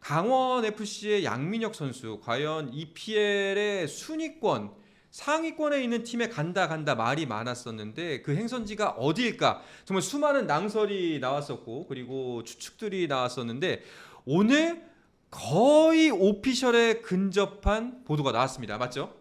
강원 FC의 양민혁 선수 과연 EPL의 순위권 상위권에 있는 팀에 간다 말이 많았었는데 그 행선지가 어디일까? 정말 수많은 낭설이 나왔었고 그리고 추측들이 나왔었는데 오늘 거의 오피셜에 근접한 보도가 나왔습니다. 맞죠?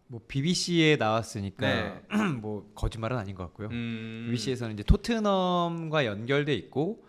뭐 BBC에 나왔으니까 네. 뭐 거짓말은 아닌 것 같고요. 음... BBC에서는 이제 토트넘과 연결돼 있고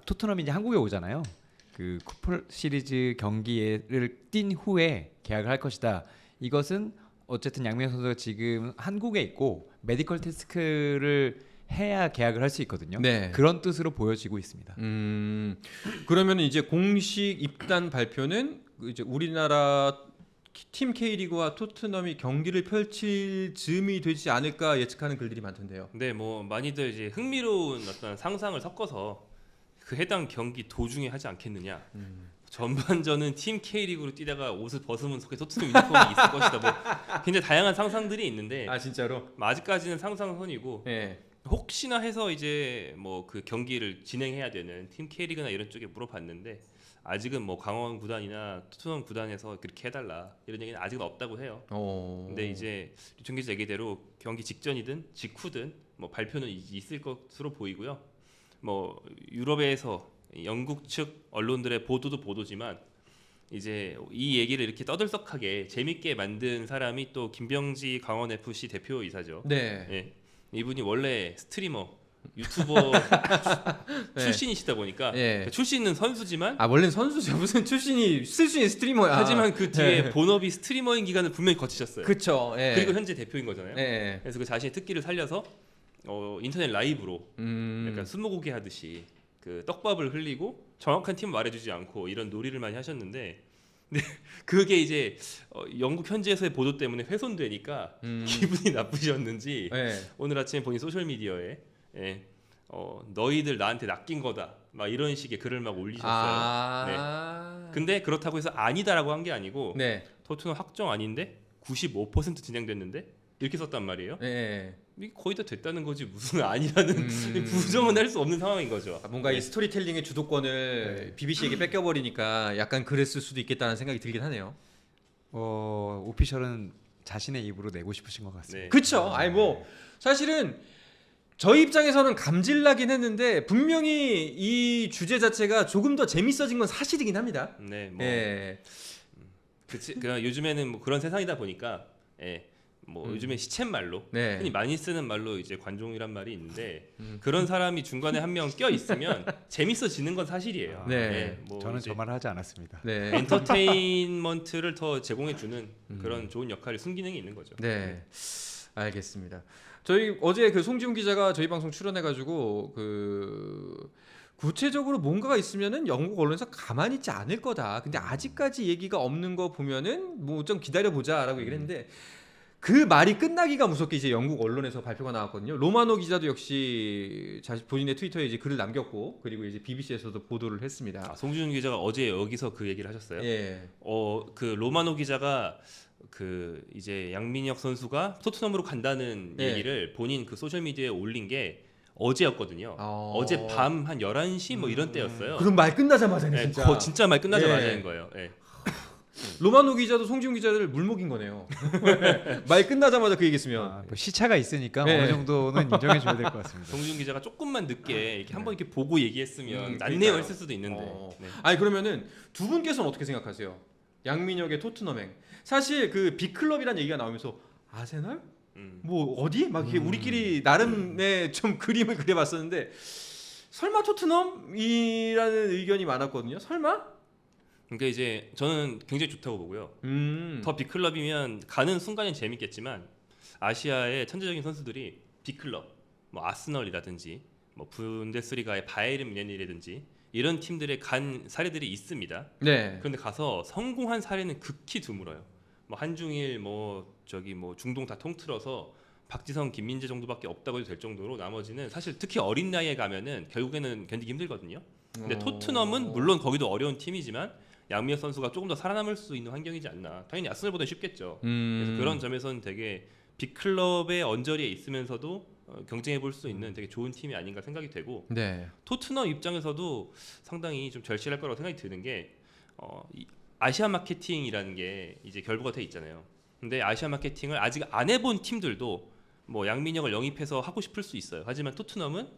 토트넘이 이제 한국에 오잖아요. 그 쿠퍼 시리즈 경기를 뛴 후에 계약을 할 것이다. 이것은 어쨌든 양민혁 선수가 지금 한국에 있고 메디컬 테스트를 해야 계약을 할 수 있거든요. 네. 그런 뜻으로 보여지고 있습니다. 그러면 이제 공식 입단 발표는 이제 우리나라 팀 K리그와 토트넘이 경기를 펼칠 즈음이 되지 않을까 예측하는 글들이 많던데요. 네, 뭐 많이들 이제 흥미로운 어떤 상상을 섞어서 그 해당 경기 도중에 하지 않겠느냐. 전반전은 팀 K리그로 뛰다가 옷을 벗으면 속에 토트넘 유니폼이 있을 것이다. 뭐 굉장히 다양한 상상들이 있는데 진짜로? 아직까지는 상상선이고 네. 혹시나 해서 이제 뭐 그 경기를 진행해야 되는 팀 K리그나 이런 쪽에 물어봤는데 아직은 뭐 강원 구단이나 토트넘 구단에서 그렇게 해달라 이런 얘기는 아직은 없다고 해요. 근데 이제 류청 기자 얘기대로 경기 직전이든 직후든 뭐 발표는 있을 것으로 보이고요. 뭐 유럽에서 영국 측 언론들의 보도도 보도지만 이제 이 얘기를 이렇게 떠들썩하게 재밌게 만든 사람이 또 김병지 강원 FC 대표이사죠. 네. 예. 이분이 원래 스트리머 유튜버 출신이시다 보니까 네. 출신은 선수지만 원래는 선수죠. 무슨 출신이 쓸 수 있는 스트리머야. 하지만 그 뒤에 본업이 스트리머인 기간을 분명히 거치셨어요. 그렇죠. 네. 그리고 현재 대표인 거잖아요. 네. 그래서 그 자신의 특기를 살려서 인터넷 라이브로 약간 스무고개 하듯이 그 떡밥을 흘리고 정확한 팀 말해주지 않고 이런 놀이를 많이 하셨는데 근데 그게 이제 영국 현지에서의 보도 때문에 훼손되니까 기분이 나쁘셨는지 네. 오늘 아침에 본인 소셜 미디어에 너희들 나한테 낚인 거다 막 이런 식의 글을 막 올리셨어요. 네. 근데 그렇다고 해서 아니다라고 한 게 아니고 네. 토트넘 확정 아닌데 95% 진행됐는데 이렇게 썼단 말이에요. 네. 이게 거의 다 됐다는 거지 무슨 아니라는 부정은 할 수 없는 상황인 거죠. 뭔가 이 스토리텔링의 주도권을 BBC에게 뺏겨버리니까 약간 그랬을 수도 있겠다는 생각이 들긴 하네요. 오피셜은 자신의 입으로 내고 싶으신 것 같습니다. 네. 그쵸? 뭐 사실은 저희 입장에서는 감질나긴 했는데 분명히 이 주제 자체가 조금 더 재밌어진 건 사실이긴 합니다. 네, 뭐 예. 그치. 그냥 요즘에는 뭐 그런 세상이다 보니까 뭐 요즘에 시쳇말로 네. 흔히 많이 쓰는 말로 이제 관종이란 말이 있는데 그런 사람이 중간에 한 명 껴 있으면 재밌어지는 건 사실이에요. 네. 뭐 저는 저 말을 하지 않았습니다. 네. 엔터테인먼트를 더 제공해 주는 그런 좋은 역할이 순기능이 있는 거죠. 네. 알겠습니다. 저희 어제 그 송지훈 기자가 저희 방송 출연해가지고 그 구체적으로 뭔가가 있으면은 영국 언론에서 가만히 있지 않을 거다. 근데 아직까지 얘기가 없는 거 보면은 뭐 좀 기다려 보자라고 얘기를 했는데 그 말이 끝나기가 무섭게 이제 영국 언론에서 발표가 나왔거든요. 로마노 기자도 역시 본인의 트위터에 이제 글을 남겼고 그리고 이제 BBC에서도 보도를 했습니다. 송지훈 기자가 어제 여기서 그 얘기를 하셨어요. 예. 그 로마노 기자가 그 이제 양민혁 선수가 토트넘으로 간다는 얘기를 본인 그 소셜 미디어에 올린 게 어제였거든요. 어제 밤 한 11시 뭐 이런 때였어요. 그럼 말 끝나자마자네 진짜. 진짜 말 끝나자마자인 거예요. 로마노 기자도 송지훈 기자를 물먹인 거네요. 말 끝나자마자 그 얘기했으면 뭐 시차가 있으니까 어느 정도는 인정해 줘야 될 것 같습니다. 송지훈 기자가 조금만 늦게 이렇게 한번 이렇게 보고 얘기했으면 낫네요 했을 수도 있는데. 네. 아니 그러면은 두 분께서는 어떻게 생각하세요? 양민혁의 토트넘행. 사실 그 빅클럽이라는 얘기가 나오면서 아세널? 뭐 어디? 막 이렇게 우리끼리 나름의 좀 그림을 그려봤었는데 설마 토트넘이라는 의견이 많았거든요. 설마? 그러니까 이제 저는 굉장히 좋다고 보고요. 더 빅클럽이면 가는 순간은 재밌겠지만 아시아의 천재적인 선수들이 빅클럽, 뭐 아스널이라든지 뭐 분데스리가의 바이에른 뮌헨이라든지 이런 팀들에 간 사례들이 있습니다. 네. 그런데 가서 성공한 사례는 극히 드물어요. 뭐 한중일 뭐 중동 다 통틀어서 박지성, 김민재 정도밖에 없다고 해도 될 정도로 나머지는 사실 특히 어린 나이에 가면은 결국에는 견디기 힘들거든요. 근데 토트넘은 물론 거기도 어려운 팀이지만 양민혁 선수가 조금 더 살아남을 수 있는 환경이지 않나. 당연히 아스널보다 쉽겠죠. 그래서 그런 점에서는 되게 빅클럽의 언저리에 있으면서도 경쟁해 볼 수 있는 되게 좋은 팀이 아닌가 생각이 되고 네. 토트넘 입장에서도 상당히 좀 절실할 거라고 생각이 드는 게 이 아시아 마케팅이라는 게 이제 결부가 돼 있잖아요. 근데 아시아 마케팅을 아직 안 해본 팀들도 뭐 양민혁을 영입해서 하고 싶을 수 있어요. 하지만 토트넘은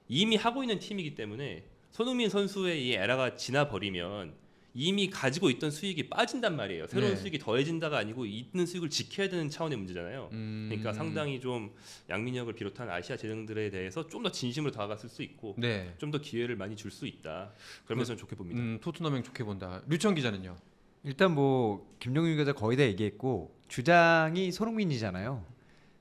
이미 하고 있는 팀이기 때문에 손흥민 선수의 이 에라가 지나 버리면 이미 가지고 있던 수익이 빠진단 말이에요. 새로운 네. 수익이 더해진다가 아니고 있는 수익을 지켜야 되는 차원의 문제잖아요. 그러니까 상당히 좀 양민혁을 비롯한 아시아 재능들에 대해서 좀 더 진심으로 다가갔을 수 있고 네. 좀 더 기회를 많이 줄 수 있다. 그러면서 좋게 봅니다. 토트넘행 좋게 본다. 류청 기자는요? 일단 뭐 김종윤 기자 거의 다 얘기했고 주장이 손흥민이잖아요.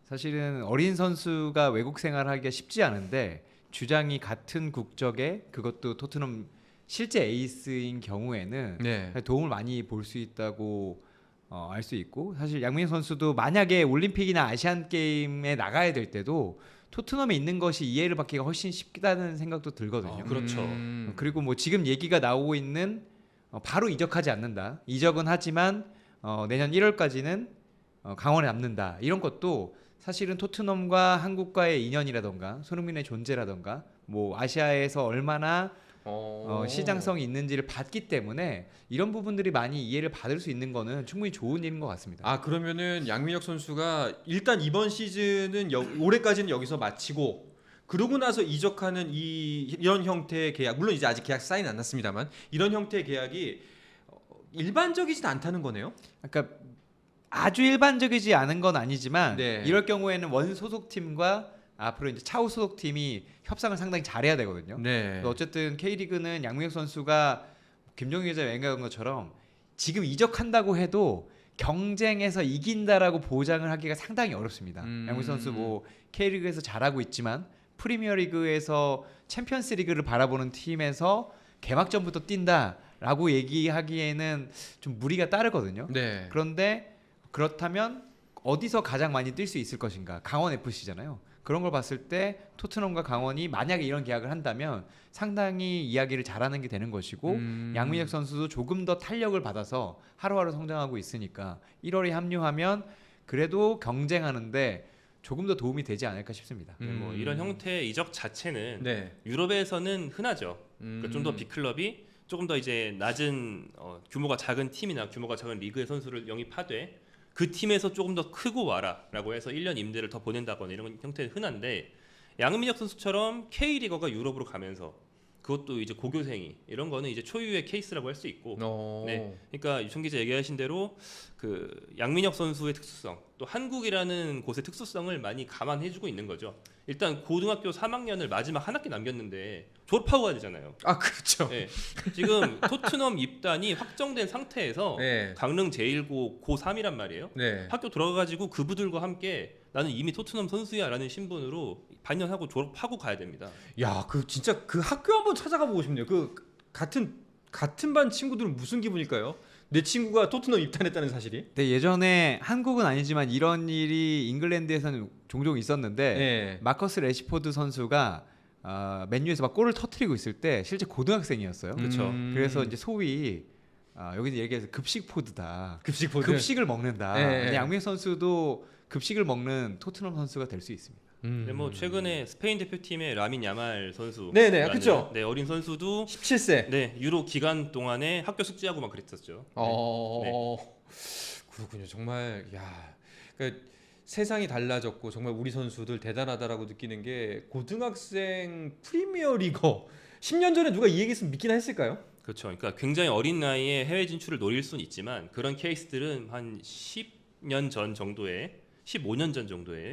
사실은 어린 선수가 외국 생활하기가 쉽지 않은데 주장이 같은 국적에 그것도 토트넘 실제 에이스인 경우에는 네. 도움을 많이 볼 수 있다고 알 수 있고 사실 양민혁 선수도 만약에 올림픽이나 아시안 게임에 나가야 될 때도 토트넘에 있는 것이 이해를 받기가 훨씬 쉽다는 생각도 들거든요. 그렇죠. 그리고 뭐 지금 얘기가 나오고 있는 바로 이적하지 않는다. 이적은 하지만 내년 1월까지는 강원에 남는다. 이런 것도 사실은 토트넘과 한국과의 인연이라던가 손흥민의 존재라던가 뭐 아시아에서 얼마나 시장성이 있는지를 봤기 때문에 이런 부분들이 많이 이해를 받을 수 있는 거는 충분히 좋은 일인 것 같습니다. 아 그러면은 양민혁 선수가 일단 이번 시즌은 올해까지는 여기서 마치고 그러고 나서 이적하는 이런 형태의 계약, 물론 이제 아직 계약 사인 안 났습니다만 이런 형태의 계약이 일반적이진 않다는 거네요. 그러니까 아주 일반적이지 않은 건 아니지만 네. 이럴 경우에는 원 소속팀과 앞으로 이제 차후 소속팀이 협상을 상당히 잘해야 되거든요. 네. 어쨌든 K리그는 양민혁 선수가 김종규 기자 얘기한 것처럼 지금 이적한다고 해도 경쟁에서 이긴다라고 보장을 하기가 상당히 어렵습니다. 양민혁 선수 뭐 K리그에서 잘하고 있지만 프리미어리그에서 챔피언스리그를 바라보는 팀에서 개막전부터 뛴다라고 얘기하기에는 좀 무리가 따르거든요. 네. 그런데 그렇다면 어디서 가장 많이 뛸 수 있을 것인가? 강원 FC잖아요. 그런 걸 봤을 때 토트넘과 강원이 만약에 이런 계약을 한다면 상당히 이야기를 잘하는 게 되는 것이고 양민혁 선수도 조금 더 탄력을 받아서 하루하루 성장하고 있으니까 1월에 합류하면 그래도 경쟁하는데 조금 더 도움이 되지 않을까 싶습니다. 뭐 이런 형태의 이적 자체는 네. 유럽에서는 흔하죠. 그러니까 좀 더 빅클럽이 조금 더 이제 낮은 규모가 작은 팀이나 규모가 작은 리그의 선수를 영입하되 그 팀에서 조금 더 크고 와라라고 해서 1년 임대를 더 보낸다거나 이런 형태는 흔한데 양민혁 선수처럼 K리거가 유럽으로 가면서 그것도 이제 고교생이 이런 거는 이제 초유의 케이스라고 할 수 있고 네. 그러니까 유청 기자 얘기하신 대로 그 양민혁 선수의 특수성 또 한국이라는 곳의 특수성을 많이 감안해주고 있는 거죠. 일단 고등학교 3학년을 마지막 한 학기 남겼는데 졸업하고 가야 되잖아요. 아 그렇죠. 네. 지금 토트넘 입단이 확정된 상태에서 네. 강릉 제1고 고3이란 말이에요. 네. 학교 들어가가지고 그부들과 함께 나는 이미 토트넘 선수야라는 신분으로 반년하고 졸업하고 가야 됩니다. 야, 그 진짜 그 학교 한번 찾아가 보고 싶네요. 그 같은 반 친구들은 무슨 기분일까요? 내 친구가 토트넘 입단했다는 사실이. 근데 예전에 한국은 아니지만 이런 일이 잉글랜드에서는 종종 있었는데 네. 마커스 레시포드 선수가 맨유에서 막 골을 터뜨리고 있을 때 실제 고등학생이었어요. 그렇죠. 그래서 이제 소위 여기 얘기해서 급식 포드다. 급식 포드. 급식을 먹는다. 네. 근데 양민혁 선수도 급식을 먹는 토트넘 선수가 될 수 있습니다. 근데 뭐 최근에 스페인 대표팀의 라민 야말 선수, 네네, 그렇죠. 네 어린 선수도 17세. 네 유로 기간 동안에 학교 숙제하고 막 그랬었죠. 그렇군요. 정말 야, 그러니까 세상이 달라졌고 정말 우리 선수들 대단하다라고 느끼는 게 고등학생 프리미어리거 10년 전에 누가 이 얘기했으면 믿긴 했을까요? 그렇죠. 그러니까 굉장히 어린 나이에 해외 진출을 노릴 수는 있지만 그런 케이스들은 한 10년 전 정도에 15년 전 정도에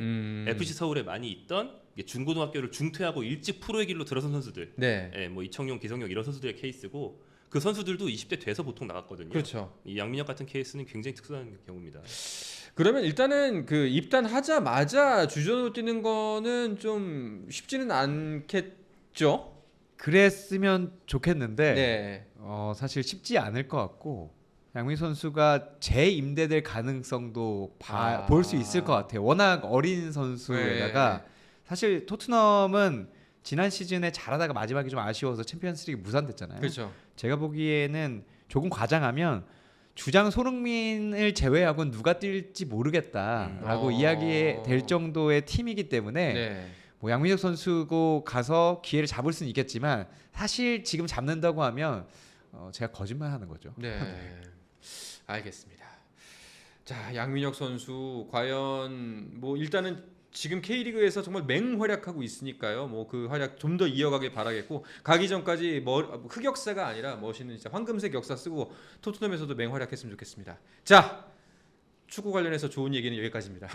FC 서울에 많이 있던 중고등학교를 중퇴하고 일찍 프로의 길로 들어선 선수들, 네. 네, 뭐 이청용, 기성용 이런 선수들의 케이스고 그 선수들도 20대 돼서 보통 나갔거든요. 그렇죠. 이 양민혁 같은 케이스는 굉장히 특수한 경우입니다. 그러면 일단은 그 입단하자마자 주전으로 뛰는 거는 좀 쉽지는 않겠죠? 그랬으면 좋겠는데 네. 사실 쉽지 않을 것 같고 양민 선수가 재임대될 가능성도 볼 수 있을 것 같아요. 워낙 어린 선수에다가 사실 토트넘은 지난 시즌에 잘하다가 마지막에 좀 아쉬워서 챔피언스리그 무산됐잖아요. 그렇죠. 제가 보기에는 조금 과장하면 주장 손흥민을 제외하고는 누가 뛸지 모르겠다라고 이야기될 정도의 팀이기 때문에 네. 뭐 양민혁 선수고 가서 기회를 잡을 수는 있겠지만 사실 지금 잡는다고 하면 제가 거짓말하는 거죠. 네. 알겠습니다. 자, 양민혁 선수 과연 뭐 일단은 지금 K리그에서 정말 맹활약하고 있으니까요. 뭐 그 활약 좀 더 이어가길 바라겠고 가기 전까지 흑역사가 아니라 멋있는 진짜 황금색 역사 쓰고 토트넘에서도 맹활약했으면 좋겠습니다. 자, 축구 관련해서 좋은 얘기는 여기까지입니다.